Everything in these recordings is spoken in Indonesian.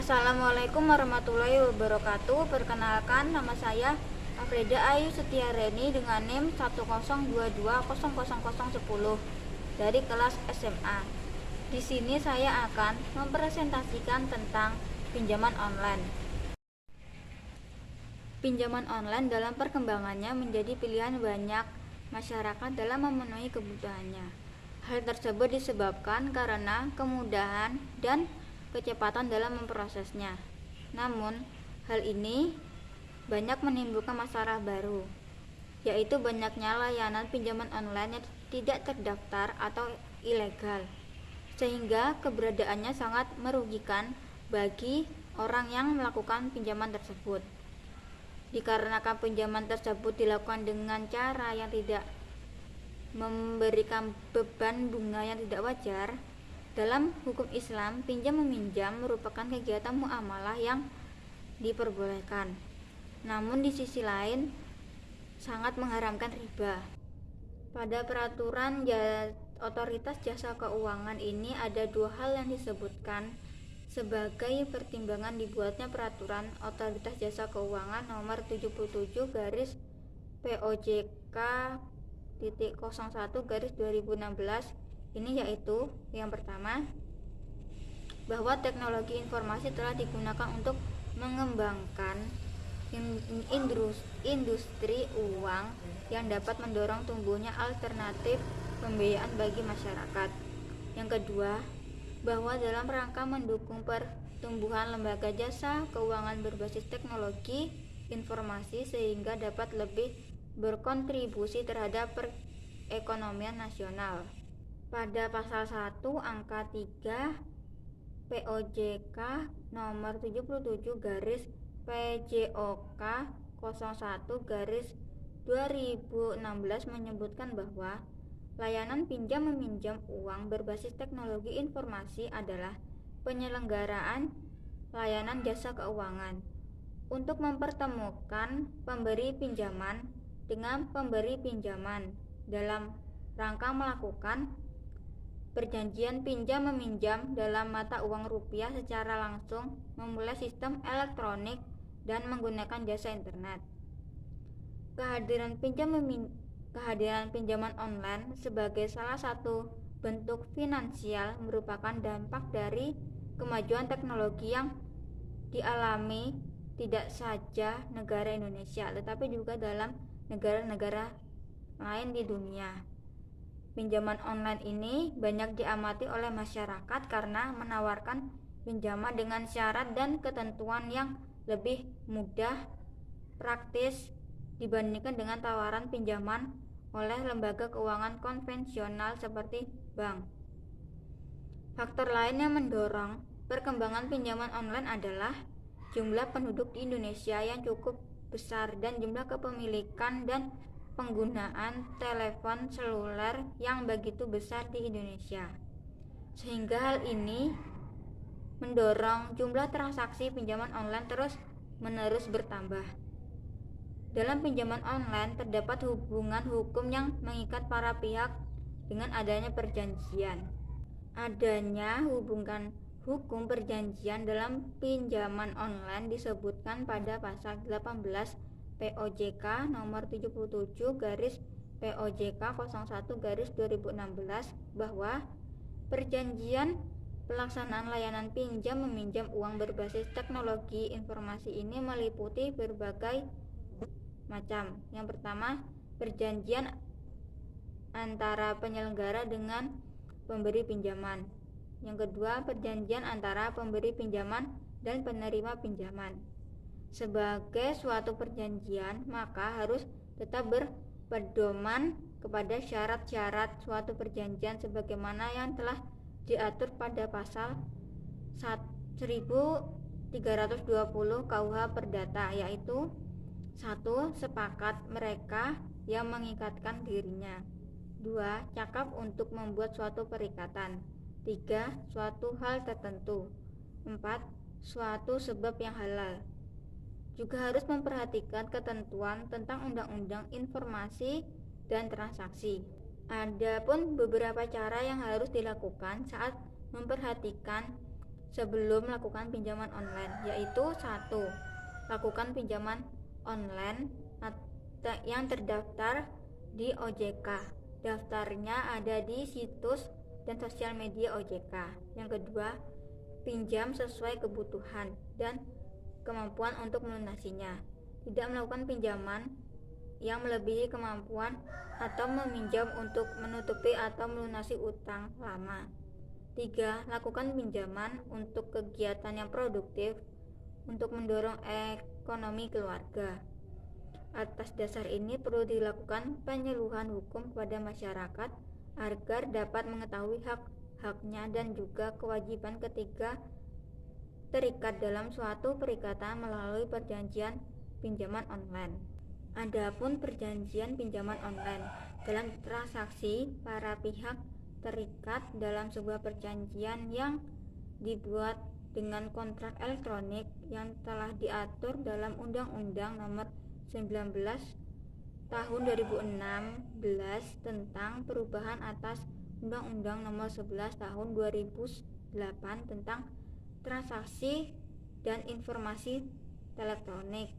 Assalamualaikum warahmatullahi wabarakatuh. Perkenalkan, nama saya Afrida Ayu Setiareni dengan NIM 102200010 dari kelas SMA. Di sini saya akan mempresentasikan tentang pinjaman online. Pinjaman online dalam perkembangannya menjadi pilihan banyak masyarakat dalam memenuhi kebutuhannya. Hal tersebut disebabkan karena kemudahan dan kecepatan dalam memprosesnya. Namun, hal ini banyak menimbulkan masalah baru, yaitu banyaknya layanan pinjaman online yang tidak terdaftar atau ilegal, sehingga keberadaannya sangat merugikan bagi orang yang melakukan pinjaman tersebut. Dikarenakan pinjaman tersebut dilakukan dengan cara yang tidak memberikan beban bunga yang tidak wajar, dalam hukum Islam, pinjam-meminjam merupakan kegiatan muamalah yang diperbolehkan. Namun di sisi lain, sangat mengharamkan riba. Pada peraturan Otoritas Jasa Keuangan ini ada dua hal yang disebutkan sebagai pertimbangan dibuatnya peraturan Otoritas Jasa Keuangan nomor 77 garis POJK titik 01 garis 2016 ini, yaitu yang pertama, bahwa teknologi informasi telah digunakan untuk mengembangkan industri uang yang dapat mendorong tumbuhnya alternatif pembiayaan bagi masyarakat. Yang kedua, bahwa dalam rangka mendukung pertumbuhan lembaga jasa keuangan berbasis teknologi informasi sehingga dapat lebih berkontribusi terhadap perekonomian nasional. Pada pasal 1 angka 3 POJK nomor 77 garis PJOK 01 garis 2016 menyebutkan bahwa layanan pinjam-meminjam uang berbasis teknologi informasi adalah penyelenggaraan layanan jasa keuangan untuk mempertemukan pemberi pinjaman dengan pemberi pinjaman dalam rangka melakukan perjanjian pinjam-meminjam dalam mata uang rupiah secara langsung, memulai sistem elektronik, dan menggunakan jasa internet. Kehadiran pinjaman online sebagai salah satu bentuk finansial merupakan dampak dari kemajuan teknologi yang dialami tidak saja negara Indonesia, tetapi juga dalam negara-negara lain di dunia. Pinjaman online ini banyak diamati oleh masyarakat karena menawarkan pinjaman dengan syarat dan ketentuan yang lebih mudah, praktis dibandingkan dengan tawaran pinjaman oleh lembaga keuangan konvensional seperti bank. Faktor lain yang mendorong perkembangan pinjaman online adalah jumlah penduduk di Indonesia yang cukup besar dan jumlah kepemilikan dan penggunaan telepon seluler yang begitu besar di Indonesia, sehingga hal ini mendorong jumlah transaksi pinjaman online terus-menerus bertambah. Dalam pinjaman online terdapat hubungan hukum yang mengikat para pihak dengan adanya perjanjian. Adanya hubungan hukum perjanjian dalam pinjaman online disebutkan pada pasal 18 POJK nomor 77 garis POJK 01 garis 2016 bahwa perjanjian pelaksanaan layanan pinjam-meminjam uang berbasis teknologi informasi ini meliputi berbagai macam. Yang pertama, perjanjian antara penyelenggara dengan pemberi pinjaman. Yang kedua, perjanjian antara pemberi pinjaman dan penerima pinjaman. Sebagai suatu perjanjian, maka harus tetap berpedoman kepada syarat-syarat suatu perjanjian sebagaimana yang telah diatur pada pasal 1320 KUH Perdata, yaitu 1. Sepakat mereka yang mengikatkan dirinya. 2. Cakap untuk membuat suatu perikatan. 3. Suatu hal tertentu. 4. Suatu sebab yang halal. Juga harus memperhatikan ketentuan tentang Undang-Undang Informasi dan Transaksi. Ada pun beberapa cara yang harus dilakukan saat memperhatikan sebelum melakukan pinjaman online, yaitu 1. Lakukan pinjaman online yang terdaftar di OJK. Daftarnya ada di situs dan sosial media OJK. Yang kedua, pinjam sesuai kebutuhan dan kemampuan untuk melunasinya. Tidak melakukan pinjaman yang melebihi kemampuan atau meminjam untuk menutupi atau melunasi utang lama. 3. Lakukan pinjaman untuk kegiatan yang produktif untuk mendorong ekonomi keluarga. Atas dasar ini perlu dilakukan penyuluhan hukum kepada masyarakat agar dapat mengetahui hak-haknya dan juga kewajiban ketika terikat dalam suatu perikatan melalui perjanjian pinjaman online. Adapun perjanjian pinjaman online, dalam transaksi para pihak terikat dalam sebuah perjanjian yang dibuat dengan kontrak elektronik yang telah diatur dalam Undang-Undang Nomor 19 Tahun 2016 tentang perubahan atas Undang-Undang Nomor 11 Tahun 2008 tentang transaksi dan informasi elektronik.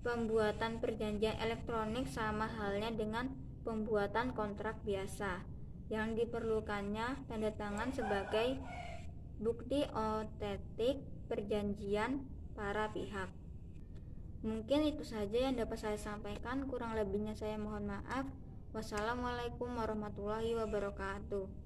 Pembuatan perjanjian elektronik sama halnya dengan pembuatan kontrak biasa, yang diperlukannya tanda tangan sebagai bukti otentik perjanjian para pihak. Mungkin itu saja yang dapat saya sampaikan, kurang lebihnya saya mohon maaf. Wassalamualaikum warahmatullahi wabarakatuh.